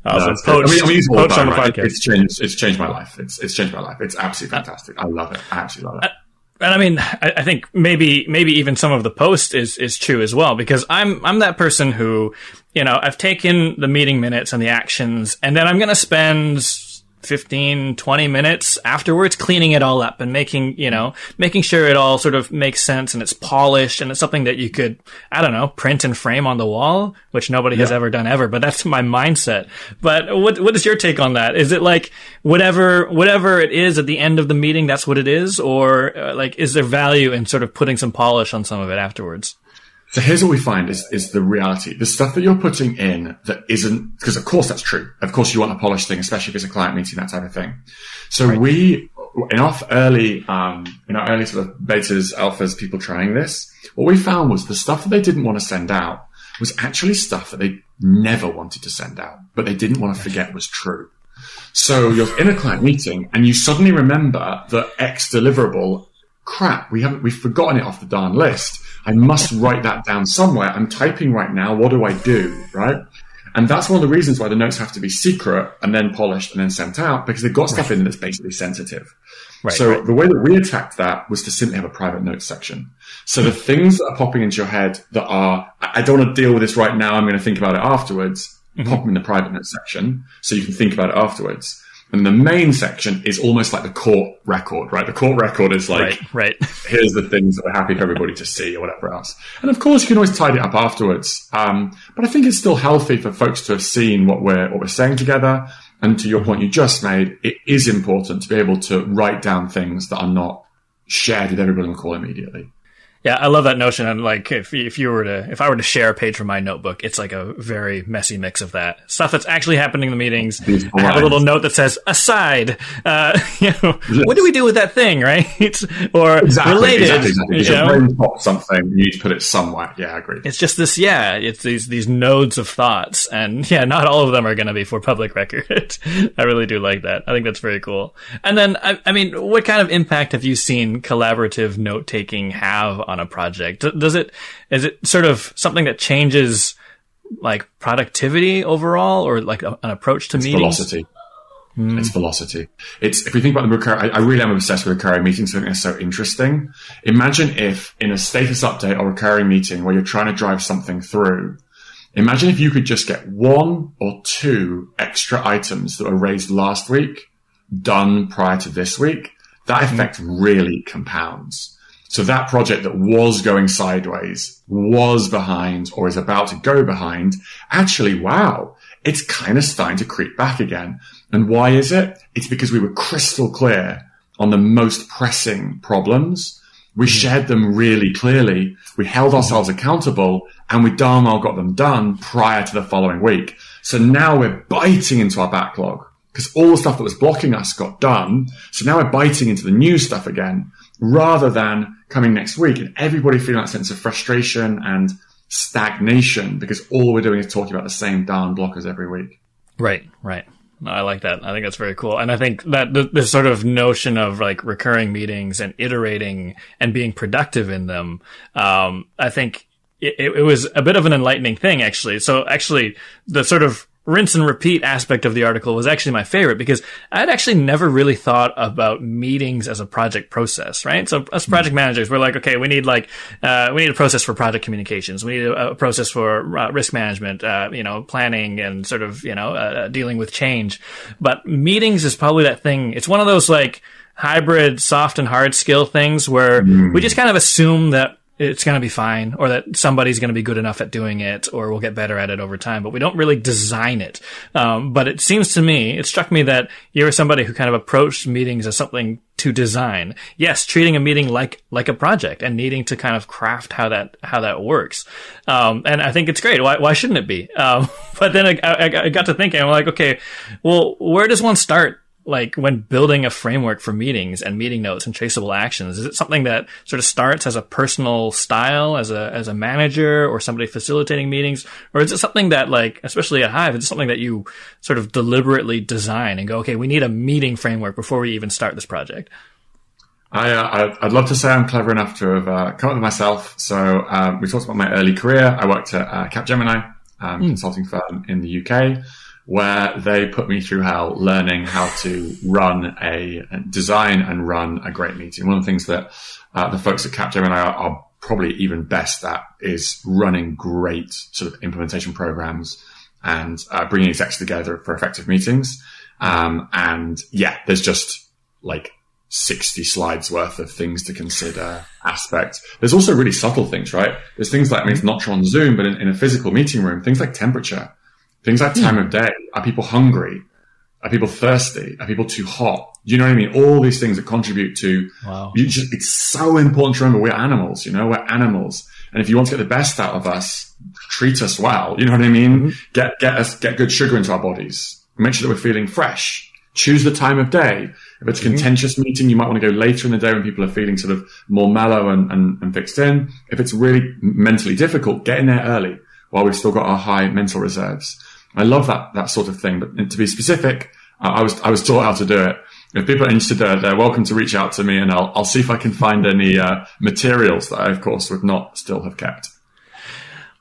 Awesome. Poach on the podcast. It's changed my life. It's changed my life. It's absolutely fantastic. I love it. I absolutely love it. And I mean, I think maybe even some of the post is true as well, because I'm that person who, I've taken the meeting minutes and the actions, and then I'm going to spend 15, 20 minutes afterwards cleaning it all up and making sure it all sort of makes sense and it's polished and it's something that you could, I don't know, print and frame on the wall, which nobody has ever done ever, but that's my mindset. But what is your take on that? Is it like whatever it is at the end of the meeting, that's what it is? Or is there value in sort of putting some polish on some of it afterwards? So here's what we find is the reality. The stuff that you're putting in that isn't, because of course that's true. Of course you want a polished thing, especially if it's a client meeting, that type of thing. So in our early sort of betas, alphas, people trying this, what we found was the stuff that they didn't want to send out was actually stuff that they never wanted to send out, but they didn't want to forget was true. So you're in a client meeting and you suddenly remember that X deliverable, crap, we've forgotten it off the darn list. I must write that down somewhere. I'm typing right now. What do I do? Right. And that's one of the reasons why the notes have to be secret and then polished and then sent out, because they've got stuff in that's basically sensitive. So the way that we attacked that was to simply have a private notes section. So the things that are popping into your head that are, I don't want to deal with this right now, I'm going to think about it afterwards, pop them in the private notes section so you can think about it afterwards. And the main section is almost like the court record, right? The court record is like, here's the things that we're happy for everybody to see or whatever else. And of course, you can always tidy it up afterwards. But I think it's still healthy for folks to have seen what we're saying together. And to your point you just made, it is important to be able to write down things that are not shared with everybody on the call immediately. Yeah, I love that notion. And like, if I were to share a page from my notebook, it's like a very messy mix of that stuff that's actually happening in the meetings. I have a little note that says aside. What do we do with that thing, right? Or related. Exactly. If your brain pops something, you need to put it somewhere. Yeah, I agree. It's just this. Yeah, it's these nodes of thoughts, and not all of them are going to be for public record. I really do like that. I think that's very cool. And then, I mean, what kind of impact have you seen collaborative note taking have on a project? Is it sort of something that changes like productivity overall, or like an approach to meetings? Velocity. It's velocity. If we think about the recurring, I really am obsessed with recurring meetings. I think they're so interesting. Imagine if in a status update or recurring meeting where you're trying to drive something through, imagine if you could just get 1 or 2 extra items that were raised last week done prior to this week. That effect really compounds. So that project that was going sideways, was behind, or is about to go behind, actually, wow, it's kind of starting to creep back again. And why is it? It's because we were crystal clear on the most pressing problems. We shared them really clearly. We held ourselves accountable, and we darn well got them done prior to the following week. So now we're biting into our backlog because all the stuff that was blocking us got done. So now we're biting into the new stuff again, rather than coming next week and everybody feeling that sense of frustration and stagnation because all we're doing is talking about the same darn blockers every week. Right. No, I like that. I think that's very cool. And I think that the sort of notion of like recurring meetings and iterating and being productive in them, I think it was a bit of an enlightening thing, actually. So actually the sort of rinse and repeat aspect of the article was actually my favorite, because I'd actually never really thought about meetings as a project process, right? So as project managers, we're like, okay, we need a process for project communications. We need a process for risk management, planning and sort of, dealing with change. But meetings is probably that thing. It's one of those like hybrid soft and hard skill things where we just kind of assume that it's going to be fine, or that somebody's going to be good enough at doing it, or we'll get better at it over time, but we don't really design it. But it struck me that you were somebody who kind of approached meetings as something to design. Yes, treating a meeting like a project and needing to kind of craft how that works. And I think it's great. Why shouldn't it be? But then I got to thinking, I'm like, okay, well, where does one start? Like when building a framework for meetings and meeting notes and traceable actions, is it something that sort of starts as a personal style, as a manager or somebody facilitating meetings? Or is it something that, like, especially at Hive, it's something that you sort of deliberately design and go, okay, we need a meeting framework before we even start this project? I'd love to say I'm clever enough to have come up with myself. So we talked about my early career. I worked at Capgemini, consulting firm in the UK, where they put me through hell learning how to design and run a great meeting. One of the things that the folks at Capgemini are probably even best at is running great sort of implementation programs and bringing execs together for effective meetings. And yeah, there's just like 60 slides worth of things to consider aspects. There's also really subtle things, right? There's things like, I mean, it's not true on Zoom, but in a physical meeting room, things like temperature. Things like time of day. Are people hungry? Are people thirsty? Are people too hot? Do you know what I mean? All these things that contribute to, it's so important to remember we're animals, we're animals. And if you want to get the best out of us, treat us well. You know what I mean? Mm-hmm. Get good sugar into our bodies. Make sure that we're feeling fresh. Choose the time of day. If it's a contentious meeting, you might want to go later in the day when people are feeling sort of more mellow and fixed in. If it's really mentally difficult, get in there early while we've still got our high mental reserves. I love that sort of thing. But to be specific, I was taught how to do it. If people are interested, they're welcome to reach out to me, and I'll see if I can find any materials that I, of course, would not still have kept.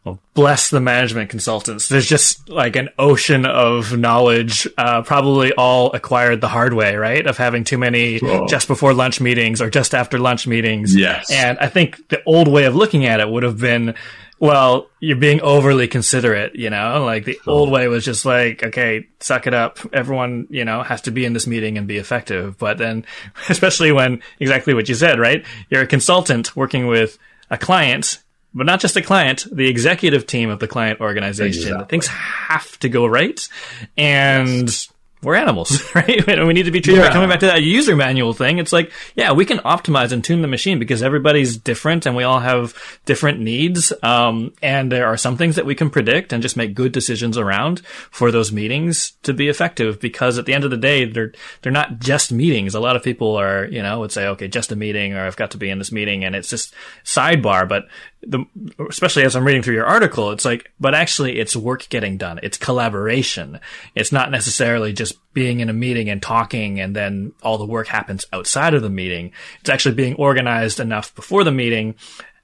Well, bless the management consultants. There's just like an ocean of knowledge, probably all acquired the hard way, right? Of having too many just before lunch meetings or just after lunch meetings. Yes. And I think the old way of looking at it would have been, well, you're being overly considerate, like the old way was just like, okay, suck it up. Everyone, has to be in this meeting and be effective. But then, especially when exactly what you said, right? You're a consultant working with a client, but not just a client, the executive team of the client organization. Exactly. Things have to go right. And we're animals, right? We need to be treated. Coming back to that user manual thing, it's like, yeah, we can optimize and tune the machine because everybody's different and we all have different needs. And there are some things that we can predict and just make good decisions around for those meetings to be effective, because at the end of the day, they're not just meetings. A lot of people are, would say, okay, just a meeting, or I've got to be in this meeting, and it's just sidebar. But especially as I'm reading through your article, it's like, but actually it's work getting done. It's collaboration. It's not necessarily just being in a meeting and talking and then all the work happens outside of the meeting. It's actually being organized enough before the meeting,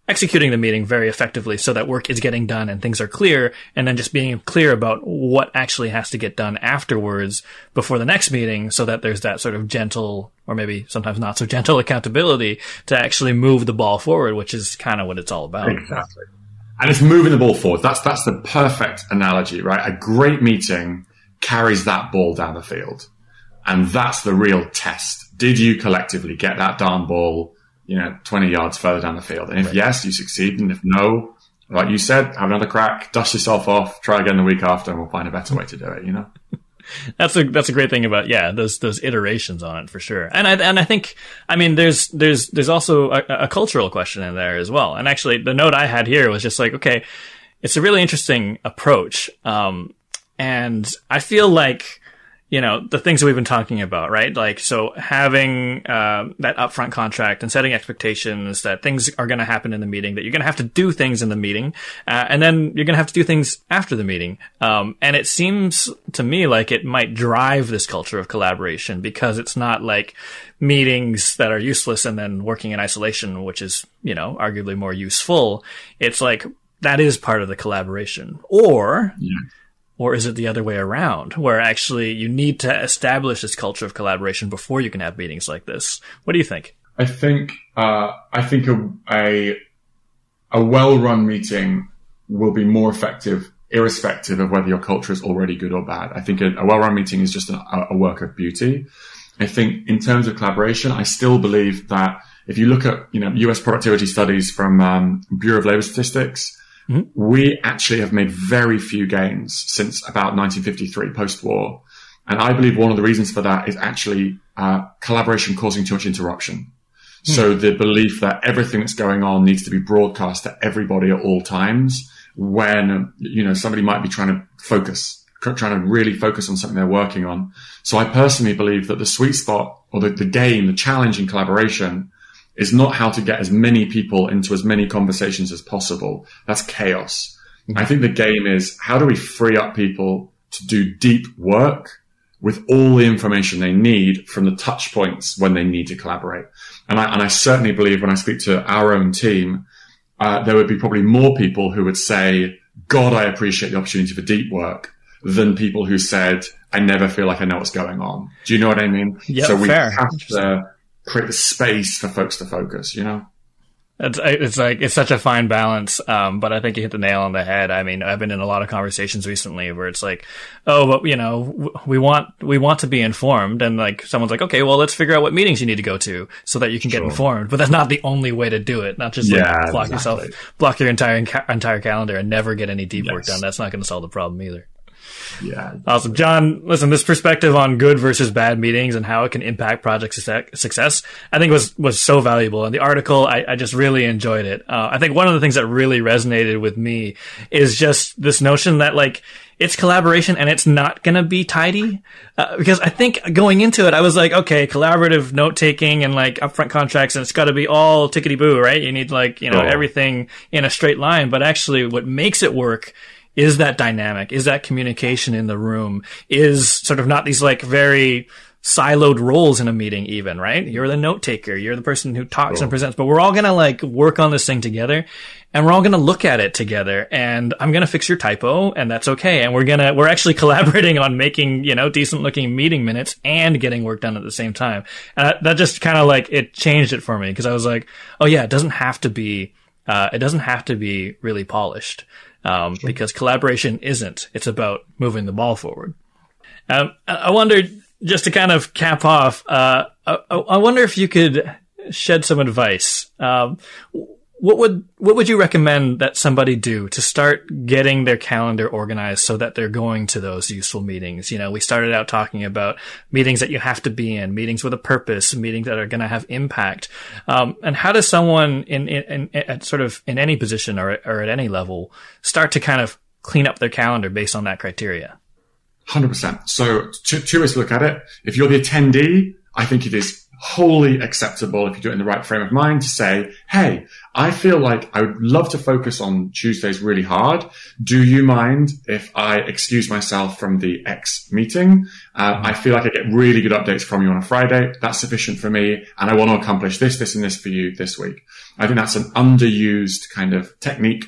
executing the meeting very effectively so that work is getting done and things are clear, and then just being clear about what actually has to get done afterwards before the next meeting, so that there's that sort of gentle, or maybe sometimes not so gentle, accountability to actually move the ball forward, which is kind of what it's all about. Exactly. And it's moving the ball forward. That's the perfect analogy, right? A great meeting carries that ball down the field. And that's the real test. Did you collectively get that darn ball, 20 yards further down the field? And if yes, you succeed. And if no, like you said, have another crack, dust yourself off, try again the week after, and we'll find a better way to do it, That's a great thing about, those iterations on it for sure. And I think, there's also a cultural question in there as well. And actually the note I had here was just like, okay, it's a really interesting approach. And I feel like, the things that we've been talking about, right? Like, so having that upfront contract and setting expectations that things are going to happen in the meeting, that you're going to have to do things in the meeting, and then you're going to have to do things after the meeting. And it seems to me like it might drive this culture of collaboration, because it's not like meetings that are useless and then working in isolation, which is, arguably more useful. It's like that is part of the collaboration. Or is it the other way around, where actually you need to establish this culture of collaboration before you can have meetings like this? What do you think? I think a well-run meeting will be more effective irrespective of whether your culture is already good or bad. I think a well-run meeting is just a work of beauty. I think in terms of collaboration, I still believe that if you look at, US productivity studies from Bureau of Labor Statistics, we actually have made very few gains since about 1953, post-war. And I believe one of the reasons for that is actually collaboration causing too much interruption. So the belief that everything that's going on needs to be broadcast to everybody at all times when, somebody might be trying to really focus on something they're working on. So I personally believe that the sweet spot or the game, the challenge in collaboration is not how to get as many people into as many conversations as possible. That's chaos. I think the game is how do we free up people to do deep work with all the information they need from the touch points when they need to collaborate. And I certainly believe when I speak to our own team, there would be probably more people who would say, God, I appreciate the opportunity for deep work than people who said, I never feel like I know what's going on. Do you know what I mean? Yeah, so we fair. have to create the space for folks to focus, It's such a fine balance. But I think you hit the nail on the head. I mean, I've been in a lot of conversations recently where it's like, oh, but we want to be informed. And like, someone's like, okay, well, let's figure out what meetings you need to go to so that you can get informed. But that's not the only way to do it. Not just block your entire calendar and never get any deep work done. That's not going to solve the problem either. Yeah. Awesome. John, listen, this perspective on good versus bad meetings and how it can impact project success, I think was so valuable. And the article, I just really enjoyed it. I think one of the things that really resonated with me is just this notion that like, it's collaboration and it's not going to be tidy. Because I think going into it, I was like, okay, collaborative note taking and like upfront contracts, and it's got to be all tickety boo, right? You need like, everything in a straight line. But actually what makes it work is that dynamic, is that communication in the room, is sort of not these like very siloed roles in a meeting even, right? You're the note taker, you're the person who talks and presents, but we're all going to like work on this thing together and we're all going to look at it together, and I'm going to fix your typo and that's okay. And we're actually collaborating on making, decent looking meeting minutes and getting work done at the same time. And that just kind of like, it changed it for me because I was like, oh yeah, it doesn't have to be really polished. Because collaboration isn't. It's about moving the ball forward. I wondered, just to kind of cap off, I wonder if you could shed some advice. What would you recommend that somebody do to start getting their calendar organized so that they're going to those useful meetings? We started out talking about meetings that you have to be in, meetings with a purpose, meetings that are going to have impact. And how does someone in any position or at any level start to kind of clean up their calendar based on that criteria? 100%. So two ways to look at it. If you're the attendee, I think it is wholly acceptable, if you do it in the right frame of mind, to say, hey, I feel like I would love to focus on Tuesdays really hard. Do you mind if I excuse myself from the X meeting? I feel like I get really good updates from you on a Friday. That's sufficient for me. And I want to accomplish this, and this for you this week. I think that's an underused kind of technique.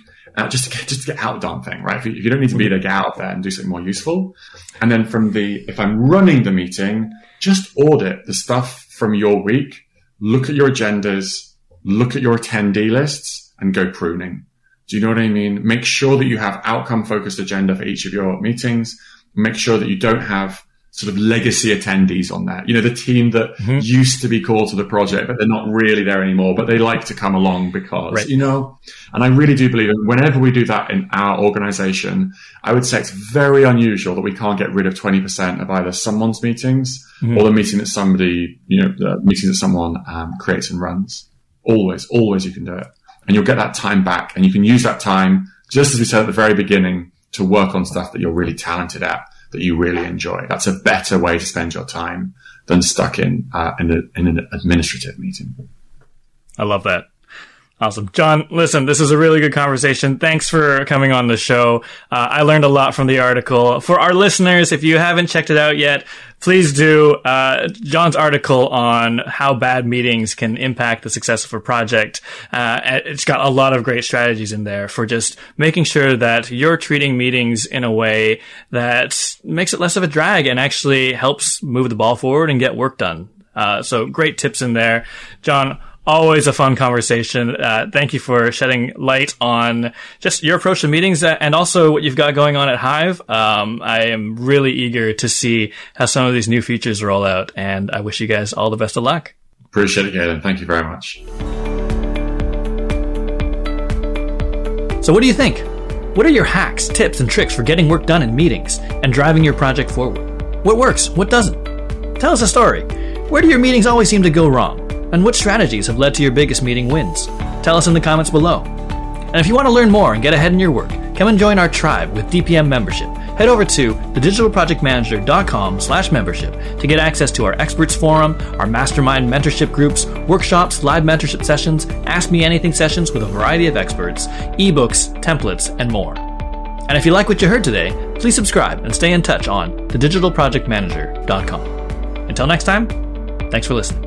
Just to get out of the darn thing, right? If you don't need to be there, get out of there and do something more useful. And then if I'm running the meeting, just audit the stuff from your week, look at your agendas, look at your attendee lists, and go pruning. Do you know what I mean? Make sure that you have outcome-focused agenda for each of your meetings. Make sure that you don't have sort of legacy attendees on there. The team that used to be called to the project, but they're not really there anymore, but they like to come along because, right. And I really do believe that whenever we do that in our organization, I would say it's very unusual that we can't get rid of 20% of either someone's meetings or the meeting that somebody, the meeting that someone creates and runs. Always you can do it. And you'll get that time back, and you can use that time, just as we said at the very beginning, to work on stuff that you're really talented at, that you really enjoy. That's a better way to spend your time than stuck in an administrative meeting. I love that. Awesome. John, listen, this is a really good conversation. Thanks for coming on the show. I learned a lot from the article. For our listeners, if you haven't checked it out yet, please do. John's article on how bad meetings can impact the success of a project. It's got a lot of great strategies in there for just making sure that you're treating meetings in a way that makes it less of a drag and actually helps move the ball forward and get work done. So great tips in there. John, Always a fun conversation. Thank you for shedding light on just your approach to meetings and also what you've got going on at Hive. I am really eager to see how some of these new features roll out, and I wish you guys all the best of luck. Appreciate it, Galen. Thank you very much. So what do you think? What are your hacks, tips, and tricks for getting work done in meetings and driving your project forward? What works? What doesn't? Tell us a story. Where do your meetings always seem to go wrong? And what strategies have led to your biggest meeting wins? Tell us in the comments below. And if you want to learn more and get ahead in your work, come and join our tribe with DPM membership. Head over to thedigitalprojectmanager.com/membership to get access to our experts forum, our mastermind mentorship groups, workshops, live mentorship sessions, Ask Me Anything sessions with a variety of experts, ebooks, templates, and more. And if you like what you heard today, please subscribe and stay in touch on thedigitalprojectmanager.com. Until next time, thanks for listening.